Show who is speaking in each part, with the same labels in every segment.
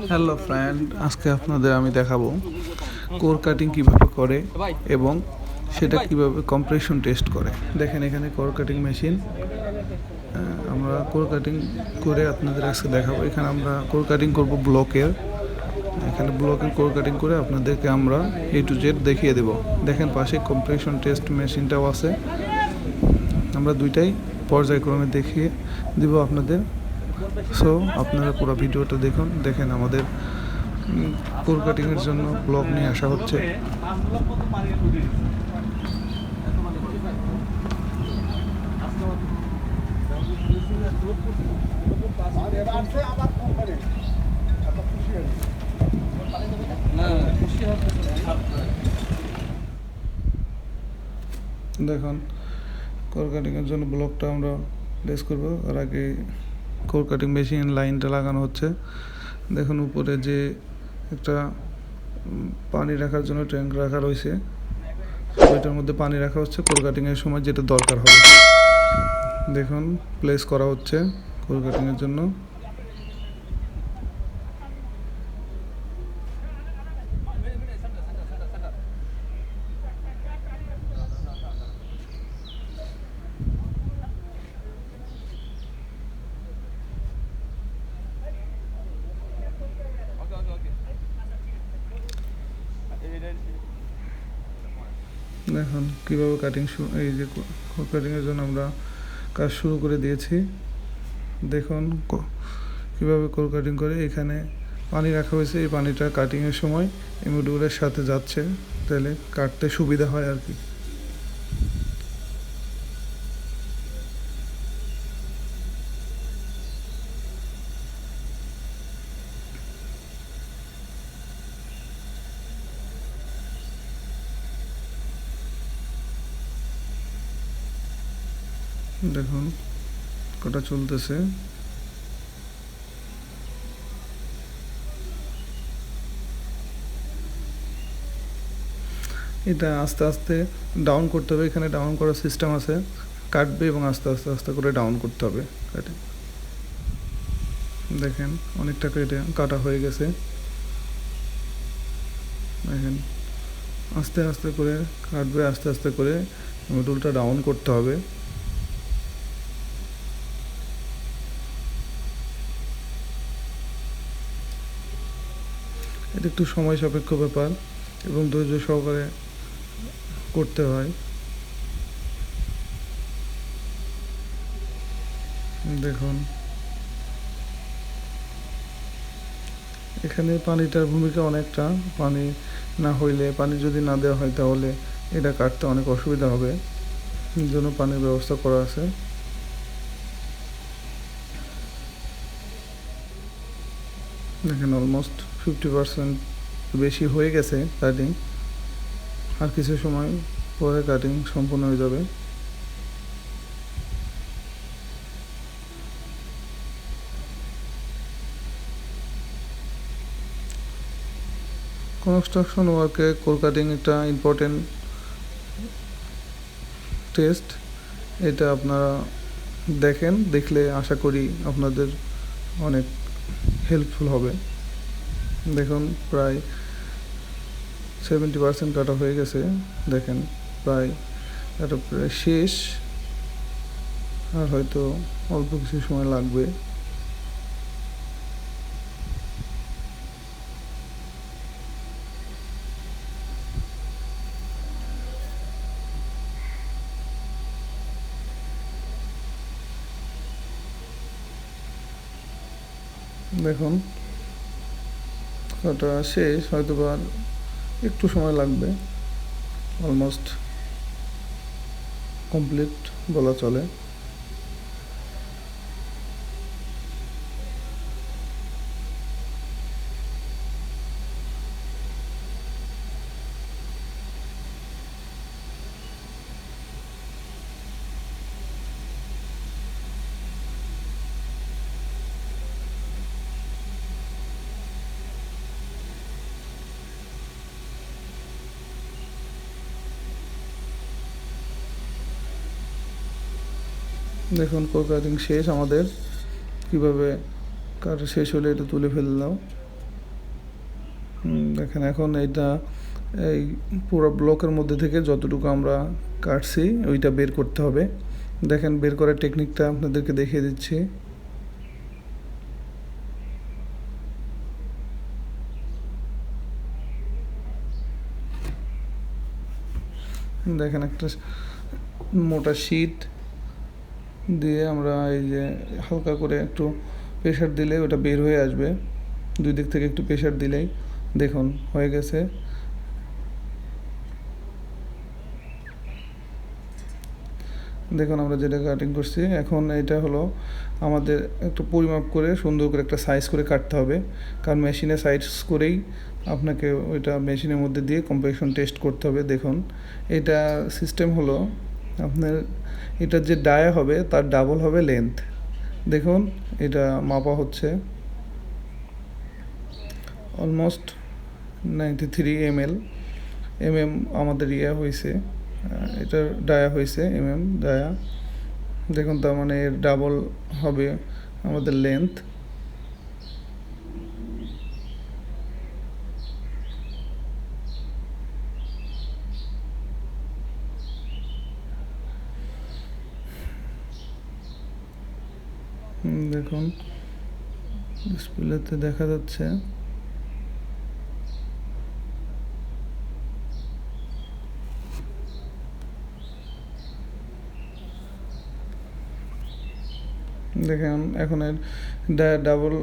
Speaker 1: Hello friend, আজকে আপনাদের আমি দেখাবো কোর কাটিং কিভাবে করে এবং সেটা কিভাবে কম্প্রেশন টেস্ট করে। দেখেন এখানে কোর কাটিং মেশিন, আমরা কোর কাটিং করে আপনাদের আজকে দেখাবো। এখানে আমরা কোর কাটিং করব ব্লকের, এখানে ব্লকের কোর কাটিং করে আপনাদেরকে আমরা A to Z দেখিয়ে দেব। দেখেন পাশে কম্প্রেশন টেস্ট মেশিনটাও আছে, আমরা দুইটাই পর্যায়ক্রমে দেখিয়ে দেব আপনাদের। সো আপনারা পুরো ভিডিওটা দেখেন আমাদের কোর কাটিংয়ের জন্য ব্লক নিয়ে আসা হচ্ছে। দেখুন কোর কাটিংয়ের জন্য ব্লকটা আমরা প্লেস করব। আর আগে কোর কাটিং মেশিন লাইনটা লাগানো হচ্ছে। দেখুন উপরে যে একটা পানি রাখার জন্য ট্যাঙ্ক রাখা রয়েছে, ওইটার মধ্যে পানি রাখা হচ্ছে কোর কাটিংয়ের সময় যেটা দরকার হবে। দেখুন প্লেস করা হচ্ছে কোর কাটিংয়ের জন্য। দেখুন কীভাবে কাটিং এই যে কোর কাটিংয়ের জন্য আমরা কাজ শুরু করে দিয়েছি। দেখুন কীভাবে কোর কাটিং করে। এখানে পানি রাখা হয়েছে, এই পানিটা কাটিংয়ের সময় এই মডিউলের সাথে যাচ্ছে, তাহলে কাটতে সুবিধা হয় আর কি। দেখুন কাটা চলতেছে। এটা আস্তে আস্তে ডাউন করতে হবে, এখানে ডাউন করার সিস্টেম আছে, কাটবে এবং আস্তে আস্তে আস্তে করে ডাউন করতে হবে কাটে। দেখেন অনেকটা কেটে কাটা হয়ে গেছে। দেখেন আস্তে আস্তে করে কাটবে, আস্তে আস্তে করে মডিউলটা ডাউন করতে হবে। এটা একটু সময় সাপেক্ষ ব্যাপার এবং ধৈর্য সহকারে করতে হয়। দেখুন এখানে পানিটার ভূমিকা অনেকটা। পানি না হইলে, পানি যদি না দেওয়া হয় তাহলে এটা কাটতে অনেক অসুবিধা হবে, এই জন্য পানির ব্যবস্থা করা আছে। দেখেন অলমোস্ট 50% বেশি হয়ে গেছে কাটিং, আর কিছু সময় পরে কাটিং সম্পূর্ণ হয়ে যাবে। কনস্ট্রাকশন ওয়ার্কে কোর কাটিং একটা ইম্পর্টেন্ট টেস্ট। এটা আপনারা দেখলে আশা করি আপনাদের অনেক হেল্পফুল হবে। দেখুন প্রায় 70% কাটা হয়ে গেছে। দেখেন প্রায় এটা প্রায় শেষ, আর হয়তো অল্প কিছু সময় লাগবে। দেখুন কাটা শেষ, হয়তো বা একটু সময় লাগবে। অলমোস্ট কমপ্লিট বলা চলে। দেখুন কোর কাটিং শেষ আমাদের। কিভাবে কাটা শেষ হলে এটা তুলে ফেললাম। দেখেন এখন এটা এই পুরো ব্লকের মধ্যে থেকে যতটুকু আমরা কাটছি ওইটা বের করতে হবে। দেখেন বের করার টেকনিকটা আপনাদেরকে দেখিয়ে দিচ্ছি। দেখেন একটা মোটা শীট দিয়ে আমরা এই যে হালকা করে একটু প্রেশার দিলে ওটা বের হয়ে আসবে। দুই দিক থেকে একটু প্রেশার দিলেই দেখুন হয়ে গেছে। দেখুন আমরা যেটা কাটিং করছি, এখন এটা হলো আমাদের একটু পরিমাপ করে সুন্দর করে একটা সাইজ করে কাটতে হবে, কারণ মেশিনে সাইজ করেই আপনাকে ওইটা মেশিনের মধ্যে দিয়ে কম্প্রেশন টেস্ট করতে হবে। দেখুন এটা সিস্টেম হলো আপনার এটার যে ডায়া হবে তার ডাবল হবে লেন্থ। দেখুন এটা মাপা হচ্ছে অলমোস্ট 93 mm আমাদের হয়েছে, এটার ডায়া হয়েছে ডায়া। দেখুন তার মানে এর ডাবল হবে আমাদের লেন্থ। দেখুন ডিসপ্লেতে দেখা যাচ্ছে। দেখেন এখন এর ডাবল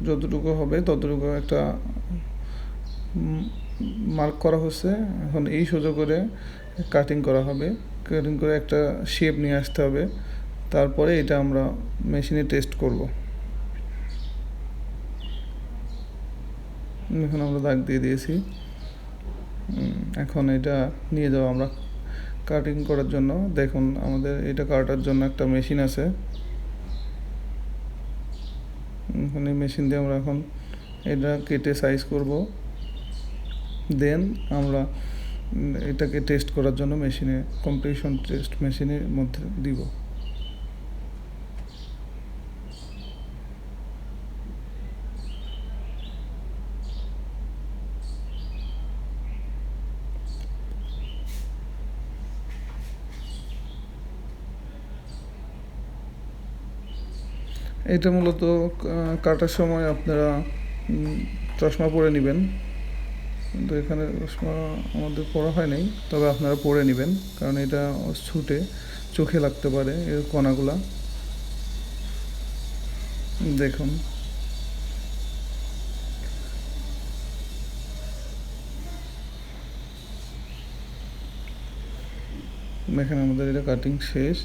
Speaker 1: যতটুকু হবে ততটুকু একটা মার্ক করা হচ্ছে। এখন এই সোজা করে কাটিং করা হবে, কাটিং করে একটা শেপ নিয়ে আসতে হবে, তারপরে এটা আমরা মেশিনে টেস্ট করব। এখন আমরা দাগ দিয়ে দিয়েছি। এখন এটা নিয়ে যাবো আমরা কাটিং করার জন্য। দেখুন আমাদের এটা কাটার জন্য একটা মেশিন আছে, এখানে মেশিন দিয়ে আমরা এখন এটা কেটে সাইজ করব, দেন আমরা এটাকে টেস্ট করার জন্য মেশিনে কম্প্রেশন টেস্ট মেশিনের মধ্যে দিব। এটা মূলত কাটার সময় আপনারা চশমা পরে নেবেন, কিন্তু এখানে চশমা আমাদের পরা হয় নাই, তবে আপনারা পরে নেবেন, কারণ এটা ছুটে চোখে লাগতে পারে এর কণাগুলা। দেখুন দেখেন আমাদের এটা কাটিং শেষ।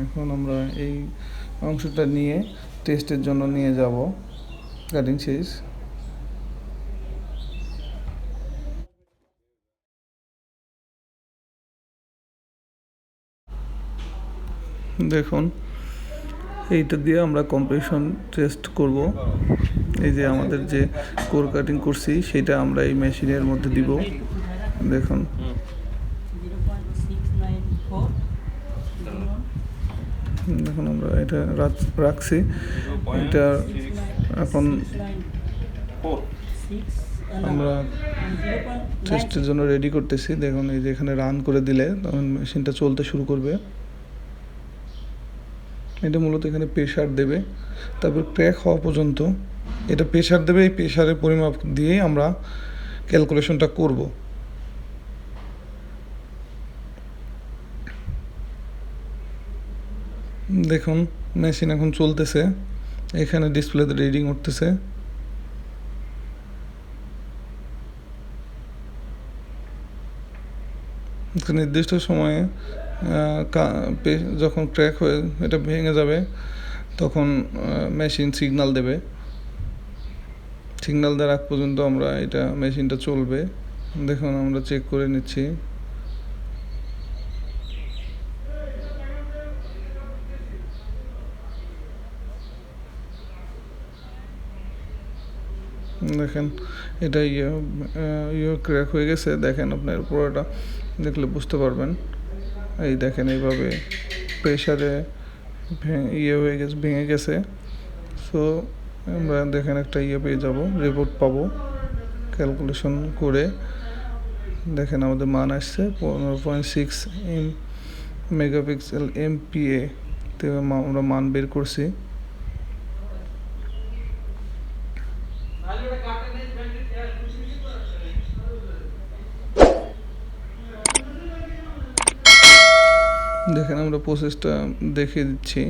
Speaker 1: এখন আমরা এই অংশটা নিয়ে টেস্টের জন্য নিয়ে যাব। কাটিং শেষ। দেখুন এইটা দিয়ে আমরা কম্প্রেশন টেস্ট করব। এই যে আমাদের যে কোর কাটিং করছি সেটা আমরা এই মেশিনের মধ্যে দিব। দেখুন দেখুন আমরা এটা রাখছি, এটা এখন আমরা টেস্টের জন্য রেডি করতেছি। দেখুন এই যে এখানে রান করে দিলে তখন মেশিনটা চলতে শুরু করবে। এটা মূলত এখানে প্রেশার দেবে, তারপর ক্র্যাক হওয়া পর্যন্ত এটা প্রেশার দেবে। এই প্রেশারের পরিমাপ দিয়ে আমরা ক্যালকুলেশনটা করব। দেখুন মেশিন এখন চলতেছে, এখানে ডিসপ্লেতে রিডিং উঠতেছে। নির্দিষ্ট সময়ে যখন ক্র্যাক হয়ে এটা ভেঙে যাবে তখন মেশিন সিগন্যাল দেবে। সিগন্যাল দেওয়ার আগ পর্যন্ত আমরা এটা মেশিনটা চলবে। দেখুন আমরা চেক করে নিচ্ছি। দেখেন এটা ক্র্যাক হয়ে গেছে। দেখেন আপনার পুরোটা দেখলে বুঝতে পারবেন। এই দেখেন এইভাবে প্রেশারে হয়ে গেছে, ভেঙে গেছে। সো আমরা দেখেন একটা পেয়ে যাব, রিপোর্ট পাবো ক্যালকুলেশন করে। দেখেন আমাদের মান আসছে 15.6 মেগাপিক্সেল MPa তে আমরা মান বের করছি। দেখেন আমরা প্রসেসটা দেখিয়ে দিচ্ছি।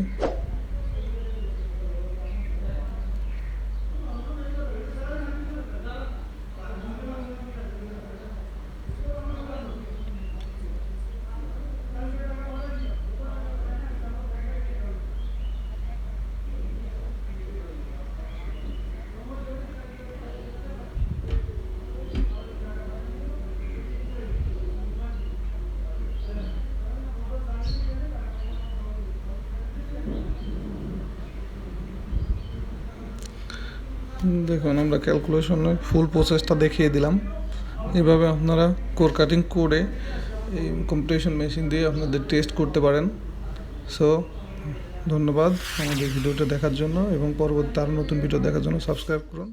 Speaker 1: দেখুন আমরা ক্যালকুলেশনের ফুল প্রসেসটা দেখিয়ে দিলাম। এভাবে আপনারা কোর কাটিং করে এই কম্পিটিশন মেশিন দিয়ে আপনাদের টেস্ট করতে পারেন। সো ধন্যবাদ আমাদের ভিডিওটা দেখার জন্য, এবং পরবর্তী আরও নতুন ভিডিও দেখার জন্য সাবস্ক্রাইব করুন।